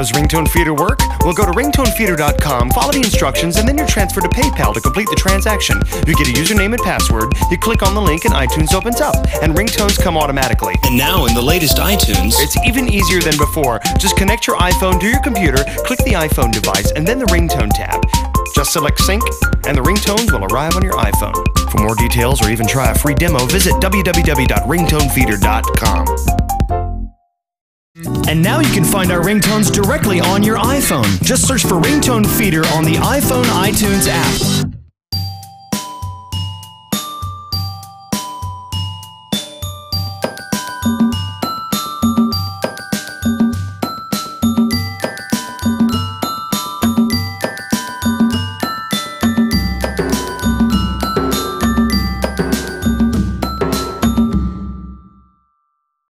does RingtoneFeeder work? Well, go to ringtonefeeder.com, follow the instructions, and then you're transferred to PayPal to complete the transaction. You get a username and password, you click on the link, and iTunes opens up, and ringtones come automatically. And now in the latest iTunes, it's even easier than before. Just connect your iPhone to your computer, click the iPhone device, and then the ringtone tab. Just select sync, and the ringtones will arrive on your iPhone. For more details or even try a free demo, visit www.ringtonefeeder.com. And now you can find our ringtones directly on your iPhone. Just search for RingtoneFeeder on the iPhone iTunes app.